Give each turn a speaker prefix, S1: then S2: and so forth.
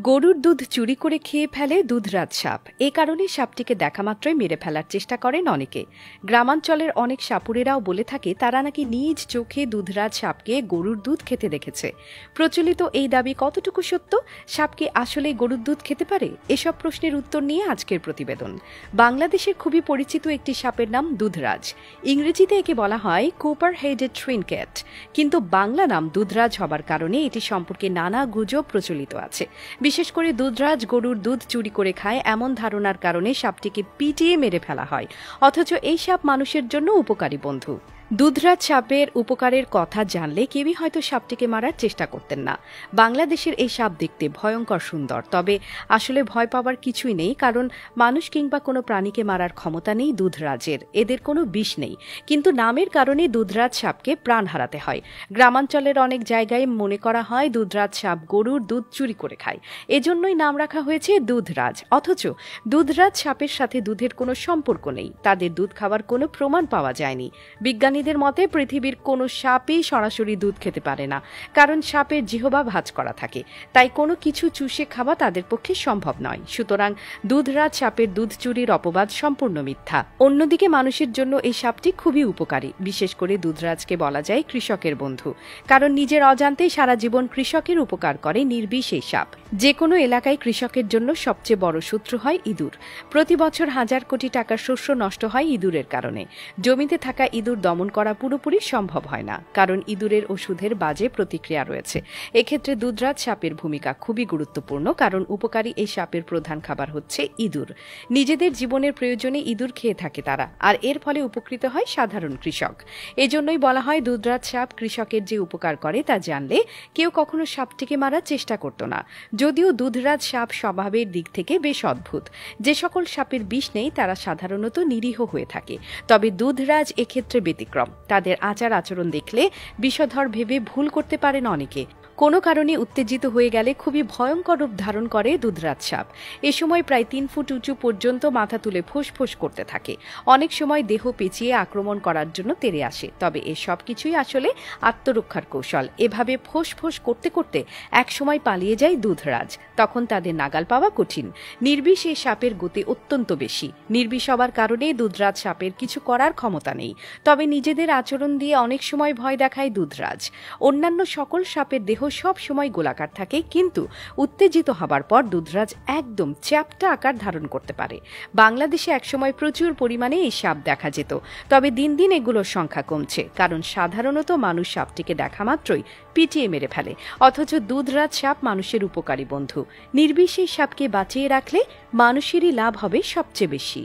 S1: গরুর দুধ চুরি করে খেয়ে ফেলে দুধরাজ সাপ। এ কারণে সাপটিকে দেখা মাত্রই মেরে ফেলার চেষ্টা করেন অনেকে। গ্রামাঞ্চলের অনেক সাপুরেরাও বলে থাকে তারা নাকি নিজ চোখে দুধরাজ সাপকে গরুর দুধ খেতে দেখেছে। প্রচলিত এই দাবি কতটুকু সত্য? সাপ কি আসলে গরুর দুধ খেতে পারে? এসব প্রশ্নের উত্তর নিয়ে আজকের প্রতিবেদন। বাংলাদেশের খুবই পরিচিত একটি সাপের নাম দুধরাজ। ইংরেজিতে একে বলা হয় কোপার হেডেড ট্রিনকেট, কিন্তু বাংলা নাম দুধরাজ হবার কারণে এটি সম্পর্কে নানা গুজব প্রচলিত আছে। বিশেষ করে দুধরাজ গরুর দুধ চুরি করে খায় এমন ধারণার কারণে সাপটিকে পিটিয়ে মেরে ফেলা হয়, অথচ এই সাপ মানুষের জন্য উপকারী বন্ধু। দুধরাজ সাপের উপকারের কথা জানলে কেউই হয়তো সাপটিকে মারার চেষ্টা করতেন না। বাংলাদেশের এই সাপ দেখতে ভয়ঙ্কর সুন্দর, তবে আসলে ভয় পাওয়ার কিছুই নেই, কারণ মানুষ কিংবা কোনো প্রাণীকে মারার ক্ষমতা নেই দুধরাজের। এদের কোনো বিষ নেই, কিন্তু নামের কারণে দুধরাজ সাপকে প্রাণ হারাতে হয়। গ্রামাঞ্চলের অনেক জায়গায় মনে করা হয় দুধরাজ সাপ গরুর দুধ চুরি করে খায়, এজন্যই নাম রাখা হয়েছে দুধরাজ। অথচ দুধরাজ সাপের সাথে দুধের কোনো সম্পর্ক নেই, তাদের দুধ খাওয়ার কোনো প্রমাণ পাওয়া যায়নি। বিজ্ঞানীদের মতে পৃথিবীর কোনো সাপই সরাসরি দুধ খেতে পারে না, কারণ সাপের জিহ্বা ভাঁজ করা থাকে, তাই কোনো কিছু চুষে খাওয়া তাদের পক্ষে সম্ভব নয়। সুতরাং দুধরাজ সাপের দুধ চুরির অপবাদ সম্পূর্ণ মিথ্যা। অন্যদিকে মানুষের জন্য এই সাপটি খুবই উপকারী। বিশেষ করে দুধরাজকে বলা যায় কৃষকের বন্ধু, কারণ নিজের অজান্তেই সারা জীবন কৃষকের উপকার করে নির্বিষ এই সাপ। যে কোনো এলাকায় কৃষকের জন্য সবচেয়ে বড় শত্রু হয় ইঁদুর। প্রতি বছর হাজার কোটি টাকার শস্য নষ্ট হয় ইঁদুরের কারণে। জমিতে থাকা ইঁদুর দমন করা পুরোপুরি সম্ভব হয় না, কারণ ইঁদুরের ওষুধের বাজে প্রতিক্রিয়া রয়েছে। এক্ষেত্রে দুধরাজ সাপের ভূমিকা খুবই গুরুত্বপূর্ণ, কারণ উপকারী এই সাপের প্রধান খাবার হচ্ছে ইঁদুর। নিজেদের জীবনের প্রয়োজনে ইঁদুর খেয়ে থাকে তারা, আর এর ফলে উপকৃত হয় সাধারণ কৃষক। এজন্যই বলা হয় দুধরাজ সাপ কৃষকের যে উপকার করে তা জানলে কেউ কখনো সাপটিকে মারার চেষ্টা করত না। যদিও দুধরাজ সাপ স্বভাবের দিক থেকে বেশ অদ্ভুত। যে সকল সাপের বিষ নেই তারা সাধারণত নিরীহ হয়ে থাকে, তবে দুধরাজ এক্ষেত্রে ব্যতিক্রম। তাদের আচার আচরণ দেখলে বিষধর ভেবে ভুল করতে পারেন অনেকে। কোনো কারণে উত্তেজিত হয়ে গেলে খুবই ভয়ঙ্কর রূপ ধারণ করে দুধরাজ সাপ। এ সময় প্রায় 3 ফুট উঁচু পর্যন্ত মাথা তুলে ফোঁস করতে থাকে। অনেক সময় দেহ পেঁচিয়ে আক্রমণ করার জন্য তেড়ে আসে, তবে এসব কিছুই আসলে আত্মরক্ষার কৌশল। এভাবে ফোঁস করতে করতে এক সময় পালিয়ে যায় দুধরাজ, তখন তাদের নাগাল পাওয়া কঠিন। নির্বিষ এই সাপের গতি অত্যন্ত বেশি। নির্বিষ হবার কারণে দুধরাজ সাপের কিছু করার ক্ষমতা নেই, তবে নিজেদের আচরণ দিয়ে অনেক সময় ভয় দেখায় দুধরাজ। অন্যান্য সকল সাপের দেহ সব সময় গোলাকার থাকে, কিন্তু উত্তেজিত হবার পর দুধরাজ একদম চ্যাপ্টা আকার ধারণ করতে পারে। বাংলাদেশে একসময় প্রচুর পরিমাণে এই সাপ দেখা যেত, তবে দিন দিন এগুলোর সংখ্যা কমছে, কারণ সাধারণত মানুষ সাপটিকে দেখা মাত্রই পিটিয়ে মেরে ফেলে। অথচ দুধরাজ সাপ মানুষের উপকারী বন্ধু। নির্বিষ এই সাপকে বাঁচিয়ে রাখলে মানুষেরই লাভ হবে সবচেয়ে বেশি।